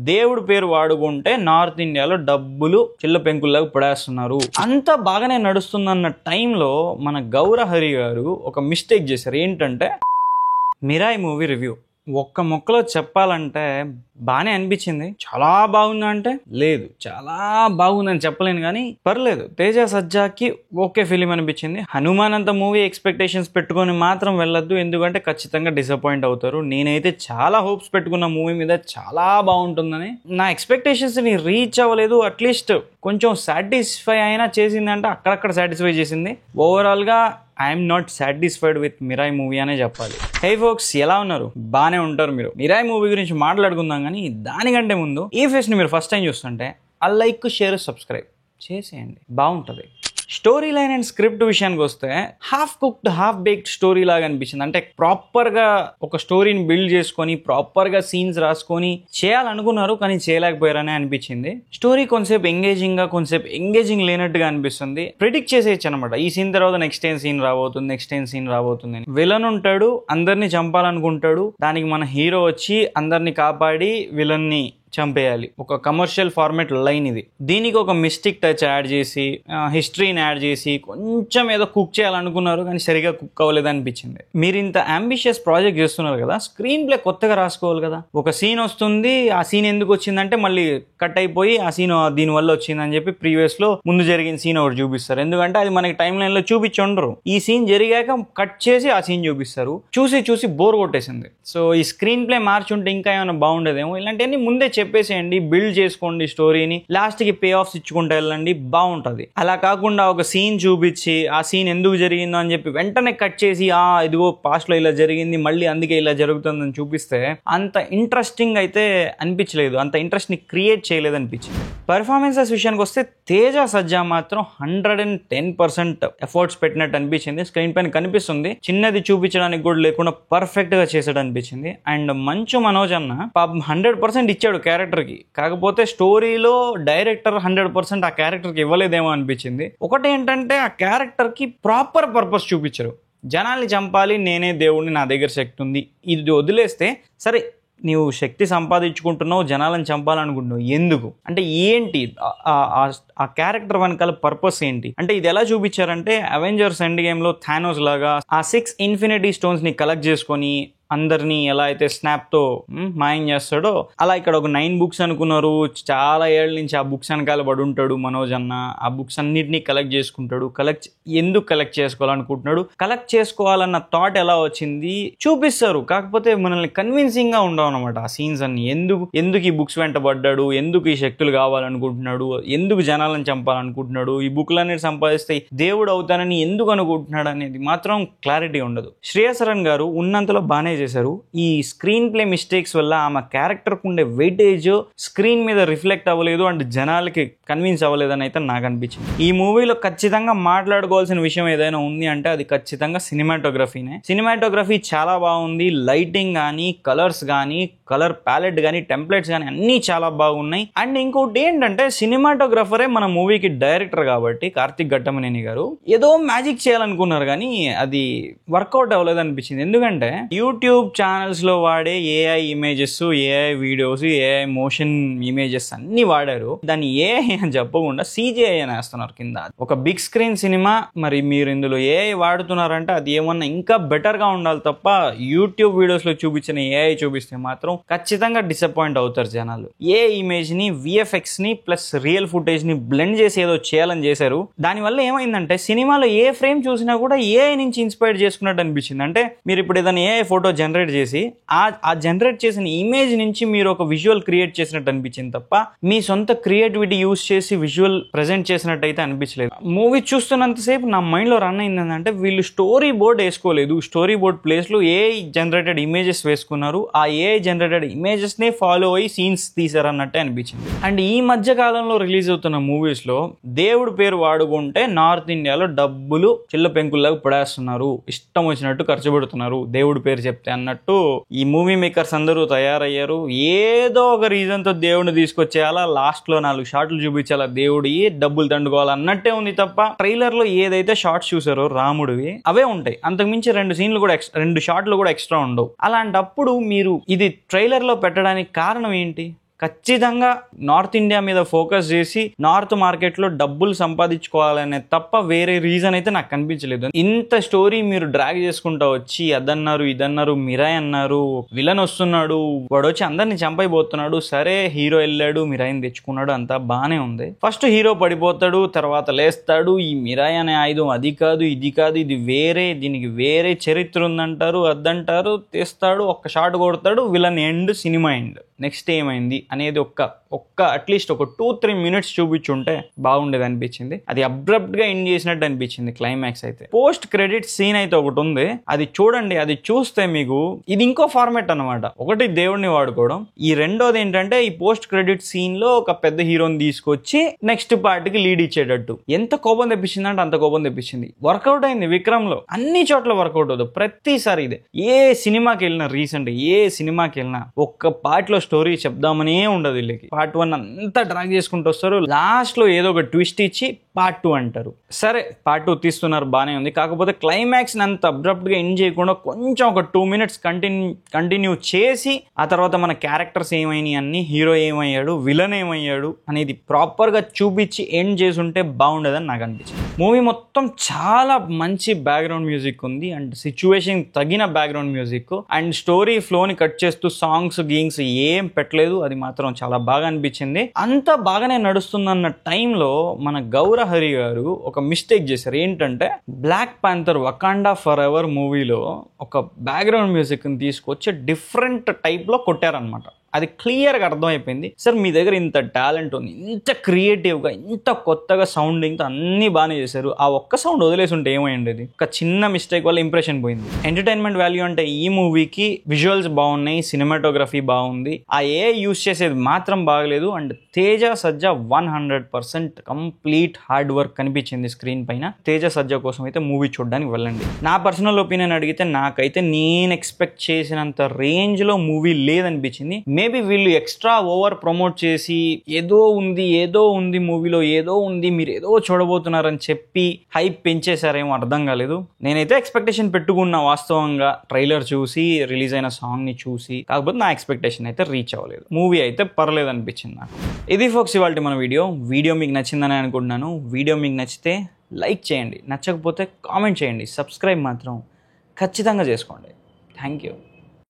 దేవుడి పేరు వాడుకుంటే నార్త్ ఇండియాలో డబ్బులు చిల్ల పెంకుల్లాగా పడేస్తున్నారు. అంతా బాగానే నడుస్తుందన్న టైంలో మన గౌరహరి గారు ఒక మిస్టేక్ చేశారు. ఏంటంటే మిరాయి మూవీ రివ్యూ ఒక్క మొక్కలో చెప్పాలంటే బాగానే అనిపించింది. చాలా బాగుందా అంటే లేదు, చాలా బాగుందని చెప్పలేను కానీ పర్లేదు. తేజ సజ్జాకి ఓకే ఫిలిం అనిపించింది. హనుమాన్ అంత మూవీ ఎక్స్పెక్టేషన్స్ పెట్టుకొని మాత్రం వెళ్ళొద్దు, ఎందుకంటే ఖచ్చితంగా డిసప్పాయింట్ అవుతారు. నేనైతే చాలా హోప్స్ పెట్టుకున్న మూవీ మీద, చాలా బాగుంటుందని. నా ఎక్స్పెక్టేషన్స్ ని రీచ్ అవ్వలేదు. అట్లీస్ట్ కొంచెం సాటిస్ఫై అయినా చేసిందంటే అక్కడక్కడ సాటిస్ఫై చేసింది. ఓవరాల్ గా I'm not satisfied with Mirai movie అనే చెప్పాలి. హే ఫోక్స్, ఎలా ఉన్నారు? బాగానే ఉంటారు మీరు. మిరాయి మూవీ గురించి మాట్లాడుకుందాం కానీ దానికంటే ముందు ఈ ఫేస్ ని మీరు ఫస్ట్ టైం చూస్తుంటే ఆ లైక్, షేర్, సబ్స్క్రైబ్ చేసేయండి, బాగుంటుంది. స్టోరీ లైన్ అండ్ స్క్రిప్ట్ విషయానికి వస్తే half cooked, half baked story లాగా అనిపించింది. అంటే ప్రాపర్ గా ఒక స్టోరీని బిల్డ్ చేసుకొని ప్రాపర్ గా సీన్స్ రాసుకొని చేయాలనుకున్నారు కానీ చేయలేకపోయారని అనిపించింది. స్టోరీ కొంతసేపు ఎంగేజింగ్ గా, కొంతసేపు ఎంగేజింగ్ లేనట్టుగా అనిపిస్తుంది. ప్రిడిక్ట్ చేసేయచ్చు అనమాట, ఈ సీన్ తర్వాత నెక్స్ట్ ఏం సీన్ రాబోతుంది, నెక్స్ట్ ఏం సీన్ రాబోతుంది. విలన్ ఉంటాడు, అందరినీ చంపాలనుకుంటాడు. దానికి మన హీరో వచ్చి అందరినీ కాపాడి విలన్ ని చంపేయాలి. ఒక కమర్షియల్ ఫార్మాట్ లైన్ ఇది. దీనికి ఒక మిస్టిక్ టచ్ యాడ్ చేసి, హిస్టరీని యాడ్ చేసి కొంచెం ఏదో కుక్ చేయాలనుకున్నారు కానీ సరిగా కుక్ అవ్వలేదు అనిపించింది. మీరు ఇంత అంబిషియస్ ప్రాజెక్ట్ చేస్తున్నారు కదా, స్క్రీన్ ప్లే కొత్తగా రాసుకోవాలి కదా. ఒక సీన్ వస్తుంది, ఆ సీన్ ఎందుకు వచ్చిందంటే మళ్ళీ కట్ అయిపోయి ఆ సీన్ దీని వల్ల వచ్చిందని చెప్పి ప్రీవియస్ లో ముందు జరిగిన సీన్ ఒకటి చూపిస్తారు. ఎందుకంటే అది మనకి టైం లైన్ లో చూపించి ఉండరు. ఈ సీన్ జరిగాక కట్ చేసి ఆ సీన్ చూపిస్తారు. చూసి చూసి బోర్ కొట్టేసింది. సో ఈ స్క్రీన్ ప్లే మార్చుంటే ఇంకా ఏమైనా బాగుండేదేమో. ఇలాంటివన్నీ ముందే చెప్పేసేయండి, బిల్డ్ చేసుకోండి స్టోరీని, లాస్ట్ కి పే ఆఫ్స్ ఇచ్చుకుంటూ వెళ్ళండి, బాగుంటది. అలా కాకుండా ఒక సీన్ చూపించి ఆ సీన్ ఎందుకు జరిగిందో అని చెప్పి వెంటనే కట్ చేసి ఇదిగో పాస్ట్ లో ఇలా జరిగింది, మళ్ళీ అందుకే ఇలా జరుగుతుందని చూపిస్తే అంత ఇంట్రెస్టింగ్ అయితే అనిపించలేదు, అంత ఇంట్రెస్ట్ ని క్రియేట్ చేయలేదు అనిపించింది. పర్ఫార్మెన్సెస్ విషయానికి వస్తే తేజ సజ్జా మాత్రం 110% ఎఫర్ట్స్ పెట్టినట్టు అనిపించింది. స్క్రీన్ పైన కనిపిస్తుంది, చిన్నది చూపించడానికి కూడా లేకుండా పర్ఫెక్ట్ గా చేసాడు అనిపించింది. అండ్ మంచు మనోజ్ అన్న 100% ఇచ్చాడు క్యారెక్టర్ కి. కాకపోతే స్టోరీలో డైరెక్టర్ 100% ఆ క్యారెక్టర్ కి ఇవ్వలేదేమో అనిపించింది. ఒకటి ఏంటంటే ఆ క్యారెక్టర్ కి ప్రాపర్ పర్పస్ చూపించారు. జనాల్ని చంపాలి, నేనే దేవుడిని, నా దగ్గర శక్తి ఉంది, ఇది వదిలేస్తే సరే నీవు శక్తి సంపాదించుకుంటున్నావు, జనాలను చంపాలనుకుంటున్నావు, ఎందుకు అంటే ఏంటి ఆ క్యారెక్టర్ వెనకాల పర్పస్ ఏంటి అంటే ఇది ఎలా చూపించారంటే అవెంజర్స్ ఎండ్ గేమ్ లో థానోస్ లాగా ఆ 6 ఇన్ఫినిటీ స్టోన్స్ ని కలెక్ట్ చేసుకొని అందరినీ ఎలా అయితే స్నాప్ తో మాయం చేస్తాడో అలా ఇక్కడ ఒక 9 బుక్స్ అనుకున్నారు. చాలా ఏళ్ళ నుంచి ఆ బుక్స్ వెనకాల పడి ఉంటాడు మనోజ్ అన్న. ఆ బుక్స్ అన్నిటినీ కలెక్ట్ చేసుకుంటాడు. ఎందుకు కలెక్ట్ చేసుకోవాలనుకుంటున్నాడు, కలెక్ట్ చేసుకోవాలన్న థాట్ ఎలా వచ్చింది చూపిస్తారు. కాకపోతే మనల్ని కన్విన్సింగ్ గా ఉండవు అనమాట ఆ సీన్స్ అన్ని. ఎందుకు ఈ బుక్స్ వెంట పడ్డాడు, ఎందుకు ఈ శక్తులు కావాలనుకుంటున్నాడు, ఎందుకు జనాలను చంపాలనుకుంటున్నాడు, ఈ బుక్లన్నీ సంపాదిస్తే దేవుడు అవుతానని ఎందుకు అనుకుంటున్నాడు అనేది మాత్రం క్లారిటీ ఉండదు. శ్రేయస్ రన్ గారు ఉన్నంతలో బాగానే చేశారు. ఈ స్క్రీన్ ప్లే మిస్టేక్స్ వల్ల ఆమె క్యారెక్టర్ కు ఉండే వెయిటేజ్ స్క్రీన్ మీద రిఫ్లెక్ట్ అవ్వలేదు అండ్ జనాలకి కన్విన్స్ అవ్వలేదని అయితే నాకు అనిపించింది. ఈ మూవీలో ఖచ్చితంగా మాట్లాడుకోవాల్సిన విషయం ఏదైనా ఉంది అంటే అది ఖచ్చితంగా సినిమాటోగ్రఫీనే. సినిమాటోగ్రఫీ చాలా బాగుంది. లైటింగ్ కానీ, కలర్స్ కానీ, కలర్ ప్యాలెట్ కానీ, టెంప్లెట్స్ కానీ అన్నీ చాలా బాగున్నాయి. అండ్ ఇంకోటి ఏంటంటే సినిమాటోగ్రఫరే మన మూవీకి డైరెక్టర్ కాబట్టి కార్తిక్ ఘట్టమనేని గారు ఏదో మ్యాజిక్ చేయాలనుకున్నారు కానీ అది వర్కౌట్ అవ్వలేదు అనిపించింది. ఎందుకంటే యూట్యూబ్ ఛానల్స్ లో వాడే AI images, AI videos, AI motion images అన్ని వాడారు. దాన్ని ఏఐ అని చెప్పకుండా CGI అని వేస్తున్నారు కింద. ఒక బిగ్ స్క్రీన్ సినిమా, మరి మీరు ఇందులో ఏఐ వాడుతున్నారంటే అది ఏమన్నా ఇంకా బెటర్ గా ఉండాలి తప్ప యూట్యూబ్ వీడియోస్ లో చూపించిన ఏఐ చూపిస్తే మాత్రం ఖచ్చితంగా డిసప్పాయింట్ అవుతారు జనాలు. ఏ ఇమేజ్ ని, VFX ని ప్లస్ రియల్ ఫుటేజ్ ని బ్లెండ్ చేసి ఏదో చేయాలని చేశారు. దానివల్ల ఏమైందంటే సినిమాలో ఏ ఫ్రేమ్ చూసినా కూడా ఏఐ నుంచి ఇన్స్పైర్ చేసుకున్నట్టు అనిపించింది. అంటే మీరు ఇప్పుడు ఏదైనా ఏఐ ఫోటో జనరేట్ చేసి ఆ జనరేట్ చేసిన ఇమేజ్ నుంచి మీరు ఒక విజువల్ క్రియేట్ చేసినట్టు అనిపించింది తప్ప మీ సొంత క్రియేటివిటీ యూస్ చేసి విజువల్ ప్రెజెంట్ చేసినట్టు అయితే అనిపించలేదు. మూవీ చూస్తున్నంతసేపు నా మైండ్ లో రన్ అయింది ఏంటంటే వీళ్ళు స్టోరీ బోర్డ్ వేసుకోలేదు, స్టోరీ బోర్డ్ ప్లేస్ లో ఏఐ జనరేటెడ్ ఇమేజెస్ వేసుకున్నారు. ఆ ఏఐ జనరేటెడ్ ఇమేజెస్ నే ఫాలో అయ్యి సీన్స్ తీసారు అన్నట్టే అనిపించింది. అండ్ ఈ మధ్య కాలంలో రిలీజ్ అవుతున్న మూవీస్ లో దేవుడి పేరు వాడుకుంటే నార్త్ ఇండియాలో డబ్బులు చిల్ల పెంకుల్లాగా పడేస్తున్నారు, ఇష్టం వచ్చినట్టు ఖర్చు పెడుతున్నారు దేవుడి పేరు చెప్తే అన్నట్టు ఈ మూవీ మేకర్స్ అందరూ తయారయ్యారు. ఏదో ఒక రీజన్ తో దేవుడిని తీసుకొచ్చేయాలా, లాస్ట్ లో 4 షాట్లు చూపించాలా, దేవుడి డబ్బులు దండుకోవాలన్నట్టే ఉంది తప్ప ట్రైలర్ లో ఏదైతే షార్ట్స్ చూసారో రాముడివి అవే ఉంటాయి. అంతకుమించి 2 షాట్లు కూడా ఎక్స్ట్రా ఉండవు. అలాంటప్పుడు మీరు ఇది ట్రైలర్ లో పెట్టడానికి కారణం ఏంటి? ఖచ్చితంగా నార్త్ ఇండియా మీద ఫోకస్ చేసి నార్త్ మార్కెట్లో డబ్బులు సంపాదించుకోవాలనే తప్ప వేరే రీజన్ అయితే నాకు కనిపించలేదు. ఇంత స్టోరీ మీరు డ్రాగ్ చేసుకుంటా వచ్చి అదన్నారు ఇదన్నారు, మిరాయ్ అన్నారు, విలన్ వస్తున్నాడు, వాడు వచ్చి అందరిని చంపైపోతున్నాడు, సరే హీరో వెళ్ళాడు మిరాయిని తెచ్చుకున్నాడు, అంతా బానే ఉంది. ఫస్ట్ హీరో పడిపోతాడు, తర్వాత లేస్తాడు, ఈ మిరాయ్ అనే ఆయుధం అది కాదు ఇది కాదు ఇది వేరే, దీనికి వేరే చరిత్ర ఉందంటారు, అద్దంటారు, తెస్తాడు, ఒక్క షాట్ కొడతాడు, villain end, cinema end. Next ఏమైంది అనేది ఒక్క అట్లీస్ట్ ఒక 2-3 minutes చూపించుంటే బాగుండేది అనిపించింది. అది అబ్రప్ట్ గా ఎండ్ చేసినట్టు అనిపించింది క్లైమాక్స్ అయితే. పోస్ట్ క్రెడిట్ సీన్ అయితే ఒకటి ఉంది, అది చూడండి. అది చూస్తే మీకు ఇది ఇంకో ఫార్మాట్ అనమాట. ఒకటి దేవుడిని వాడుకోవడం, ఈ రెండోది ఏంటంటే ఈ పోస్ట్ క్రెడిట్ సీన్ లో ఒక పెద్ద హీరోని తీసుకొచ్చి నెక్స్ట్ పార్ట్ కి లీడ్ ఇచ్చేటట్టు. ఎంత కోపం తెప్పించింది అంటే అంత కోపం తెప్పించింది. వర్కౌట్ అయింది విక్రమ్ లో, అన్ని చోట్ల వర్కౌట్ అవుతుంది ప్రతిసారి. ఇదే ఏ సినిమాకి వెళ్ళినా, రీసెంట్ ఏ సినిమాకి వెళ్ళినా ఒక్క పార్ట్ లో స్టోరీ చెప్దామనే ఉండదు. వీళ్ళకి పార్ట్ 1 అంతా డ్రాగ్ చేసుకుంటూ వస్తారు, లాస్ట్ లో ఏదో ఒక ట్విస్ట్ ఇచ్చి పార్ట్ 2 అంటారు. సరే పార్ట్ 2 తీస్తున్నారు, బానే ఉంది. కాకపోతే క్లైమాక్స్ అంత అబ్రప్ట్ గా ఎండ్ చేయకుండా కొంచెం ఒక 2 minutes కంటిన్యూ చేసి ఆ తర్వాత మన క్యారెక్టర్స్ ఏమైనాయి అన్ని, హీరో ఏమయ్యాడు, విలన్ ఏమయ్యాడు అనేది ప్రాపర్ గా చూపించి ఎండ్ చేసి ఉంటే బాగుండేదని నాకు అనిపించింది. మూవీ మొత్తం చాలా మంచి బ్యాక్గ్రౌండ్ మ్యూజిక్ ఉంది, అండ్ సిచ్యువేషన్ తగిన బ్యాక్గ్రౌండ్ మ్యూజిక్, అండ్ స్టోరీ ఫ్లోని కట్ చేస్తూ సాంగ్స్ గీంగ్స్ ఏం పెట్టలేదు. అది మాత్రం చాలా బాగా అనిపించింది. అంత బాగానే నడుస్తుందన్న టైంలో మన గౌరహరి గారు ఒక మిస్టేక్ చేశారు. ఏంటంటే black panther Wakanda forever మూవీలో ఒక బ్యాక్గ్రౌండ్ మ్యూజిక్ ని తీసుకొచ్చి డిఫరెంట్ టైప్ లో కొట్టారనమాట. అది క్లియర్గా అర్థమైపోయింది. సార్ మీ దగ్గర ఇంత టాలెంట్ ఉంది, ఇంత క్రియేటివ్గా, ఇంత కొత్తగా సౌండింగ్తో అన్నీ బాగానే చేశారు, ఆ ఒక్క సౌండ్ వదిలేసి ఉంటే ఏమైండేది? ఒక చిన్న మిస్టేక్ వల్ల ఇంప్రెషన్ పోయింది. ఎంటర్టైన్మెంట్ వాల్యూ అంటే ఈ మూవీకి విజువల్స్ బాగున్నాయి, సినిమాటోగ్రఫీ బాగుంది, ఆ యూస్ చేసేది మాత్రం బాగలేదు. And Teja Sajja 100% complete hard work కనిపించింది స్క్రీన్ పైన. తేజ సజ్జా కోసం అయితే మూవీ చూడడానికి వెళ్ళండి. నా పర్సనల్ ఒపీనియన్ అడిగితే నాకైతే నేను ఎక్స్పెక్ట్ చేసినంత రేంజ్లో మూవీ లేదనిపించింది. మేబీ వీళ్ళు ఎక్స్ట్రా ఓవర్ ప్రమోట్ చేసి ఏదో ఉంది మూవీలో, ఏదో ఉంది, మీరు ఏదో చూడబోతున్నారని చెప్పి హైప్ పెంచేశారేమో అర్థం కాలేదు. నేనైతే ఎక్స్పెక్టేషన్ పెట్టుకున్నా వాస్తవంగా, ట్రైలర్ చూసి, రిలీజ్ అయిన సాంగ్ ని చూసి. కాకపోతే నా ఎక్స్పెక్టేషన్ అయితే రీచ్ అవ్వలేదు. మూవీ అయితే పర్లేదు అనిపించింది నాకు. ఇది ఫోక్స్ ఇవాల్టి మన వీడియో మీకు నచ్చిందని అనుకుంటున్నాను. వీడియో మీకు నచ్చితే లైక్ చేయండి, నచ్చకపోతే కామెంట్ చేయండి, సబ్స్క్రైబ్ మాత్రం ఖచ్చితంగా చేసుకోండి. Thank you.